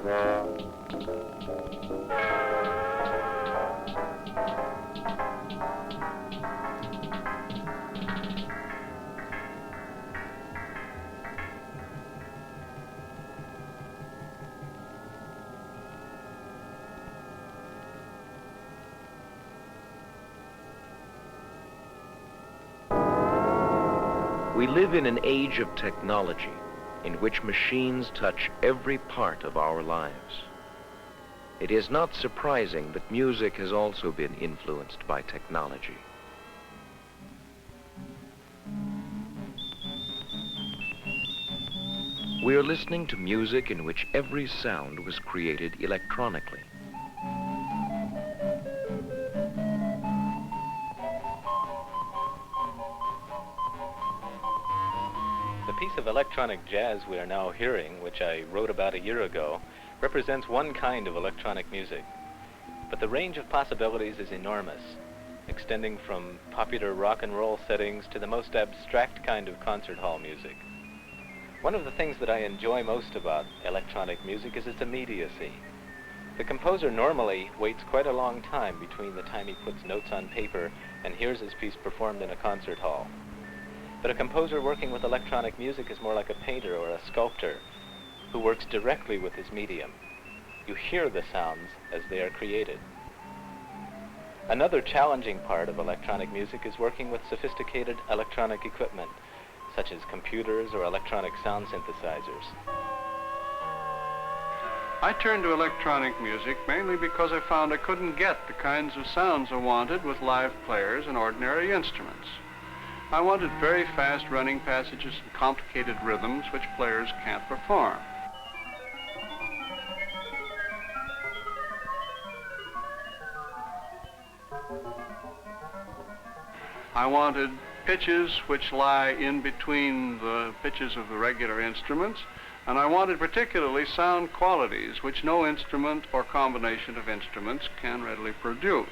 We live in an age of technology in which machines touch every part of our lives. It is not surprising that music has also been influenced by technology. We are listening to music in which every sound was created electronically. The piece of electronic jazz we are now hearing, which I wrote about a year ago, represents one kind of electronic music. But the range of possibilities is enormous, extending from popular rock and roll settings to the most abstract kind of concert hall music. One of the things that I enjoy most about electronic music is its immediacy. The composer normally waits quite a long time between the time he puts notes on paper and hears his piece performed in a concert hall. But a composer working with electronic music is more like a painter or a sculptor who works directly with his medium. You hear the sounds as they are created. Another challenging part of electronic music is working with sophisticated electronic equipment, such as computers or electronic sound synthesizers. I turned to electronic music mainly because I found I couldn't get the kinds of sounds I wanted with live players and ordinary instruments. I wanted very fast running passages and complicated rhythms which players can't perform. I wanted pitches which lie in between the pitches of the regular instruments, and I wanted particularly sound qualities which no instrument or combination of instruments can readily produce.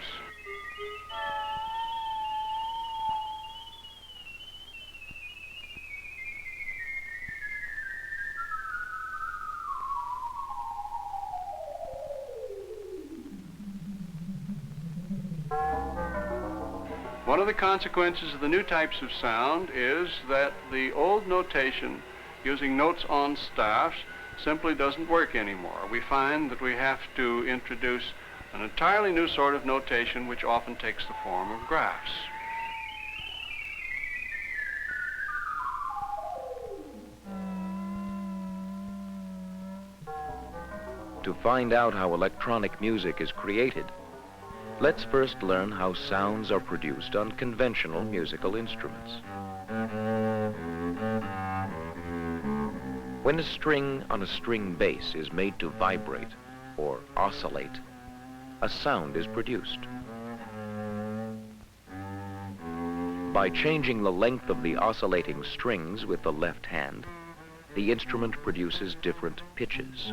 One of the consequences of the new types of sound is that the old notation using notes on staffs simply doesn't work anymore. We find that we have to introduce an entirely new sort of notation which often takes the form of graphs. To find out how electronic music is created, let's first learn how sounds are produced on conventional musical instruments. When a string on a string bass is made to vibrate or oscillate, a sound is produced. By changing the length of the oscillating strings with the left hand, the instrument produces different pitches.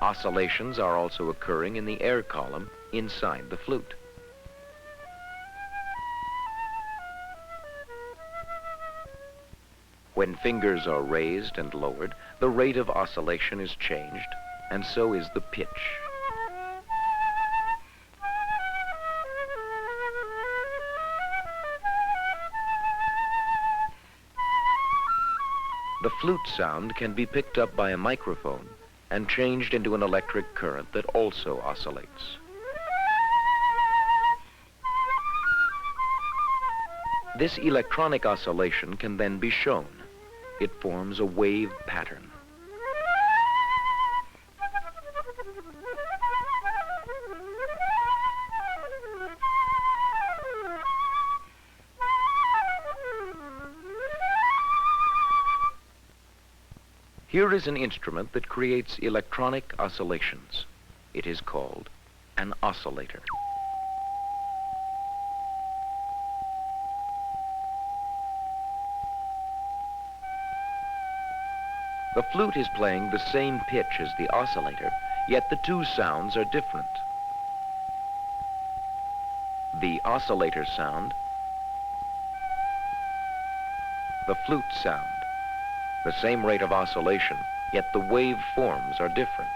Oscillations are also occurring in the air column inside the flute. When fingers are raised and lowered, the rate of oscillation is changed, and so is the pitch. The flute sound can be picked up by a microphone and changed into an electric current that also oscillates. This electronic oscillation can then be shown. It forms a wave pattern. Here is an instrument that creates electronic oscillations. It is called an oscillator. The flute is playing the same pitch as the oscillator, yet the two sounds are different. the oscillator sound, the flute sound. The same rate of oscillation, yet the wave forms are different.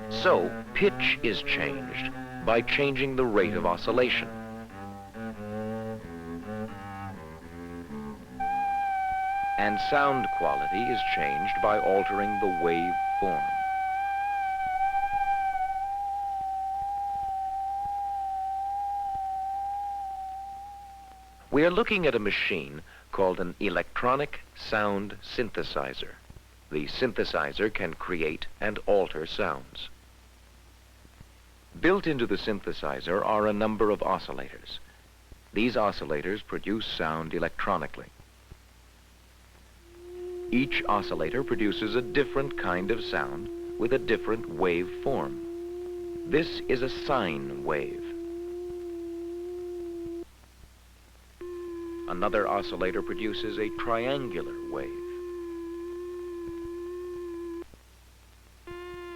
So, pitch is changed by changing the rate of oscillation. And sound quality is changed by altering the wave form. We are looking at a machine called an electronic sound synthesizer. The synthesizer can create and alter sounds. Built into the synthesizer are a number of oscillators. These oscillators produce sound electronically. Each oscillator produces a different kind of sound with a different wave form. This is a sine wave. Another oscillator produces a triangular wave,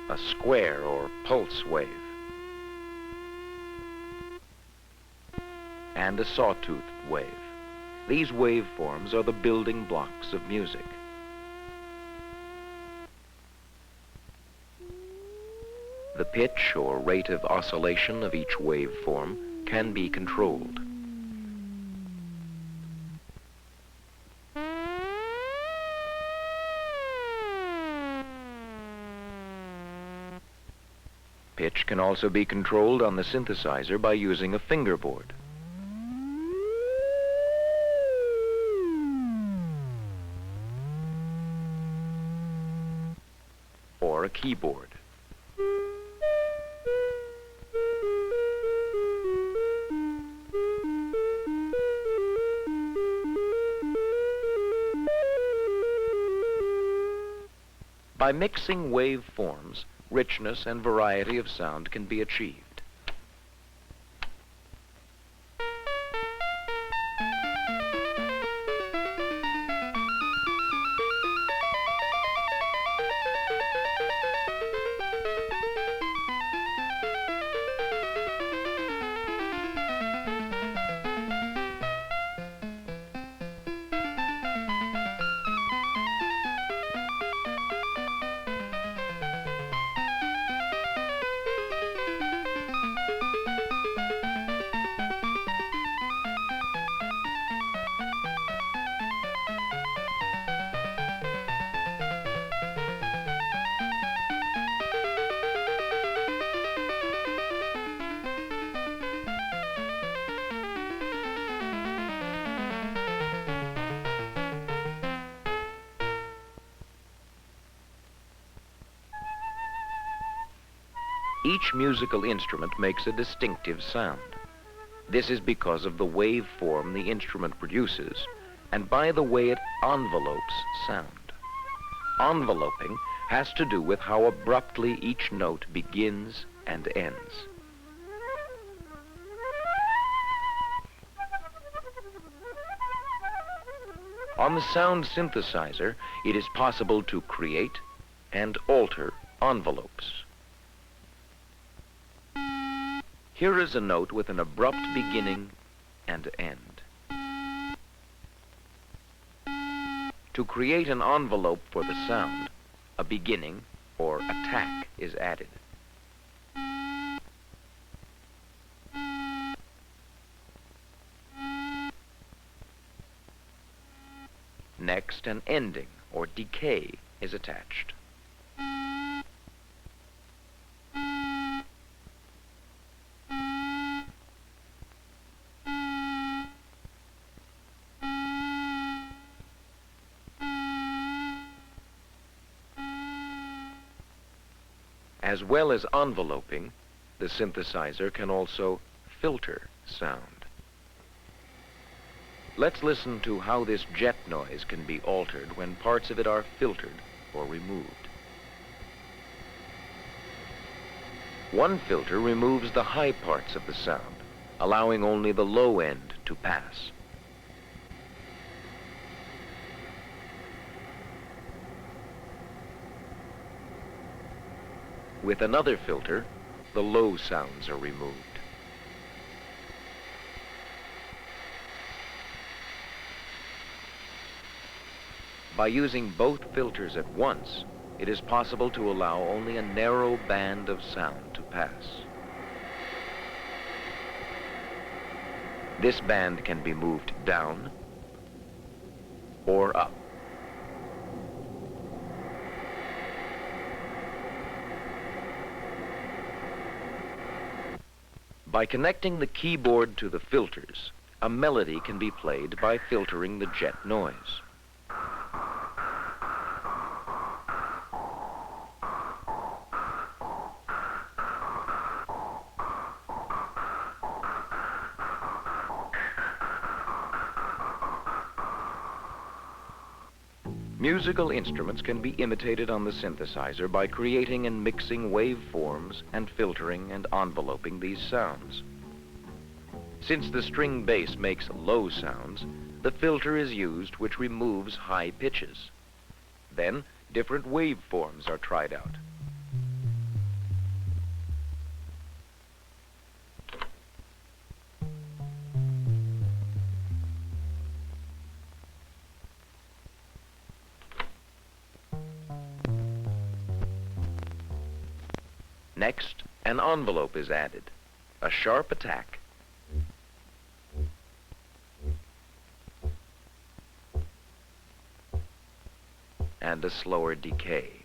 a square or pulse wave, and a sawtooth wave. These waveforms are the building blocks of music. The pitch or rate of oscillation of each waveform can be controlled. Pitch can also be controlled on the synthesizer by using a fingerboard. Or a keyboard. By mixing waveforms, richness and variety of sound can be achieved. Each musical instrument makes a distinctive sound. This is because of the waveform the instrument produces and by the way it envelopes sound. Enveloping has to do with how abruptly each note begins and ends. On the sound synthesizer, it is possible to create and alter envelopes. Here is a note with an abrupt beginning and end. To create an envelope for the sound, a beginning or attack is added. Next, an ending or decay is attached. As well as enveloping, the synthesizer can also filter sound. Let's listen to how this jet noise can be altered when parts of it are filtered or removed. One filter removes the high parts of the sound, allowing only the low end to pass. With another filter, the low sounds are removed. By using both filters at once, it is possible to allow only a narrow band of sound to pass. This band can be moved down or up. By connecting the keyboard to the filters, a melody can be played by filtering the jet noise. Musical instruments can be imitated on the synthesizer by creating and mixing waveforms and filtering and enveloping these sounds. Since the string bass makes low sounds, the filter is used which removes high pitches. Then, different waveforms are tried out. Next, an envelope is added, a sharp attack, and a slower decay.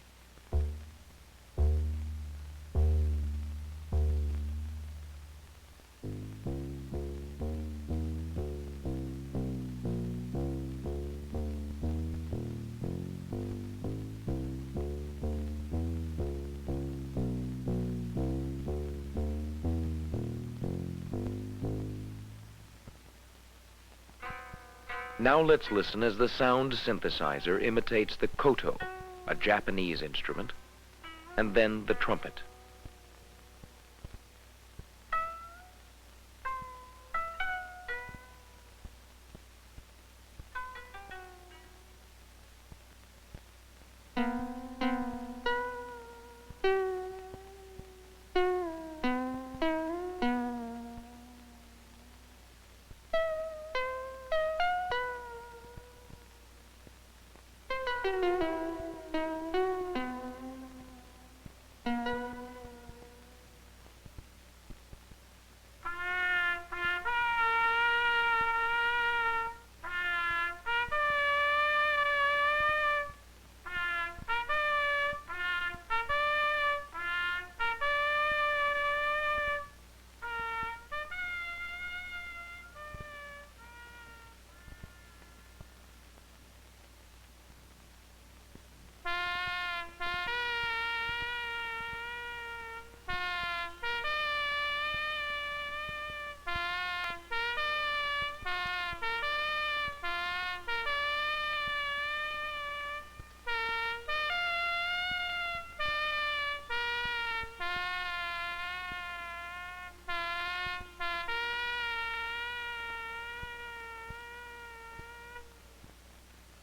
Now let's listen as the sound synthesizer imitates the koto, a Japanese instrument, and then the trumpet.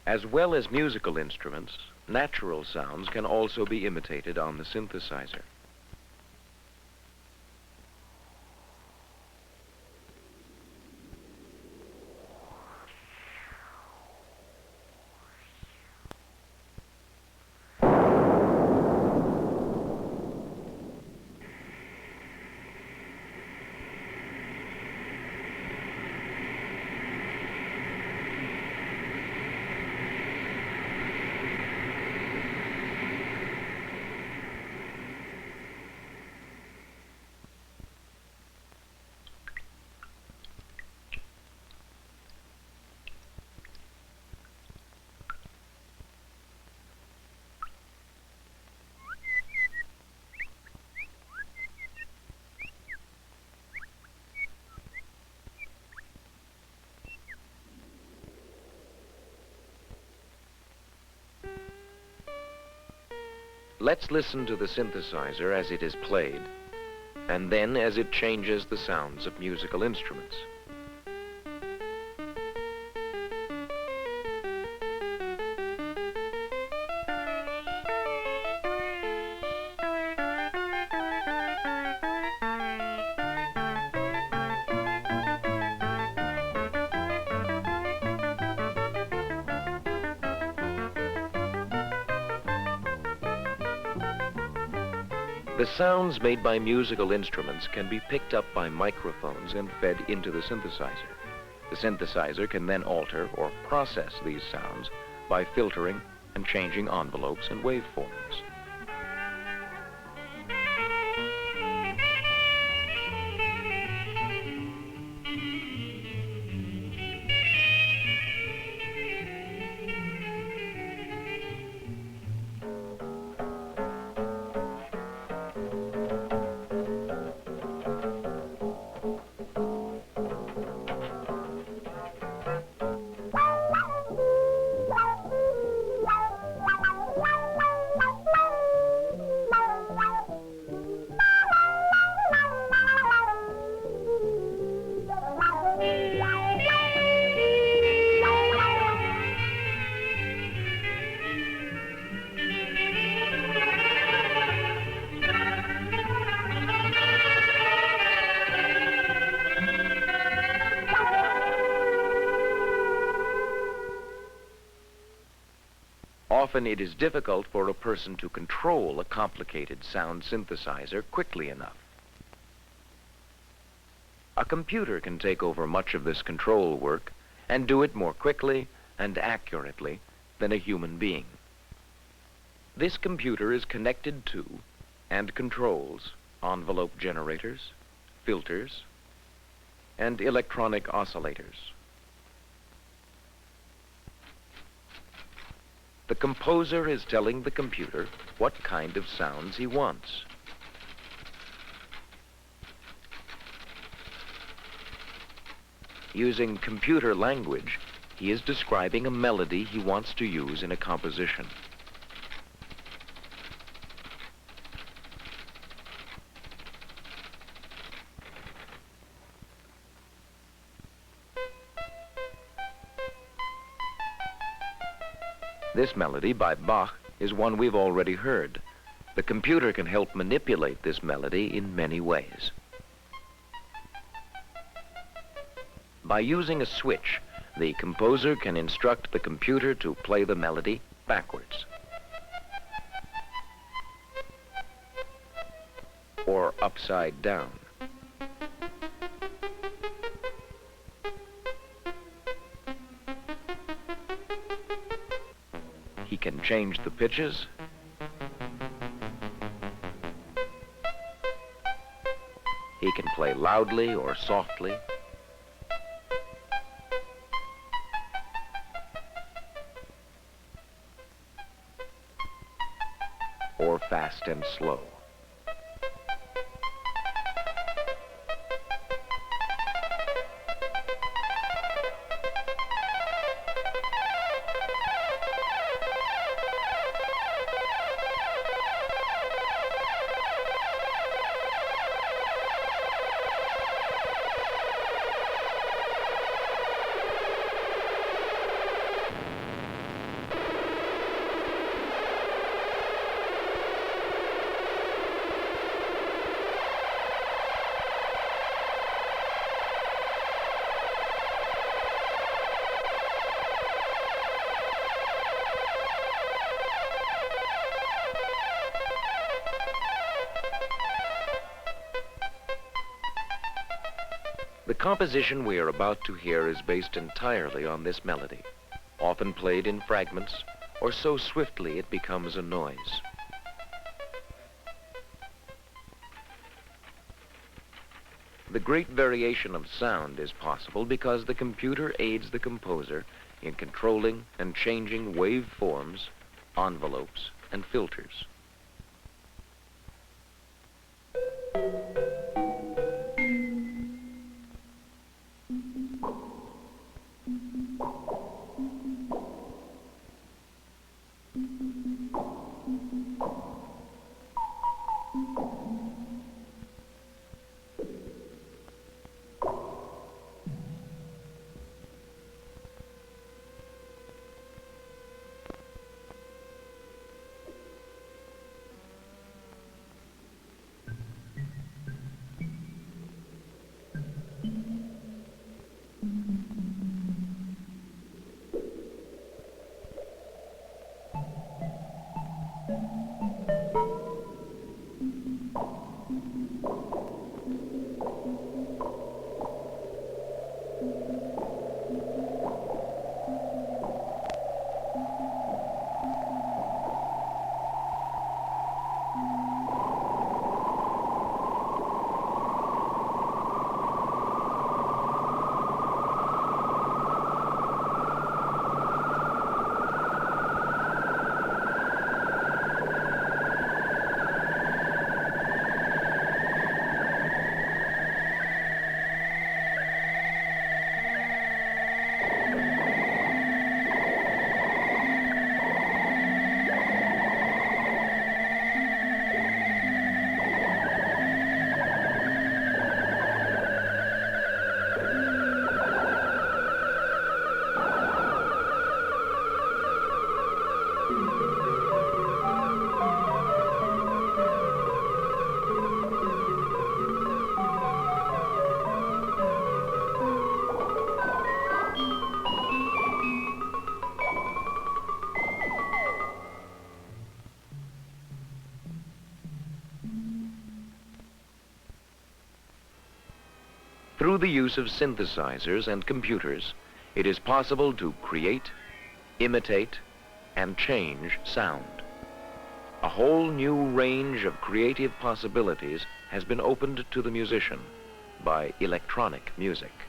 As well as musical instruments, natural sounds can also be imitated on the synthesizer. Let's listen to the synthesizer as it is played, and then as it changes the sounds of musical instruments. The sounds made by musical instruments can be picked up by microphones and fed into the synthesizer. The synthesizer can then alter or process these sounds by filtering and changing envelopes and waveforms. Often it is difficult for a person to control a complicated sound synthesizer quickly enough. A computer can take over much of this control work and do it more quickly and accurately than a human being. This computer is connected to and controls envelope generators, filters, and electronic oscillators. The composer is telling the computer what kind of sounds he wants. Using computer language, he is describing a melody he wants to use in a composition. This melody by Bach is one we've already heard. The computer can help manipulate this melody in many ways. By using a switch, the composer can instruct the computer to play the melody backwards or upside down. He can change the pitches. He can play loudly or softly. Or fast and slow. The composition we are about to hear is based entirely on this melody, often played in fragments or so swiftly it becomes a noise. The great variation of sound is possible because the computer aids the composer in controlling and changing waveforms, envelopes, and filters. Through the use of synthesizers and computers, it is possible to create, imitate, and change sound. A whole new range of creative possibilities has been opened to the musician by electronic music.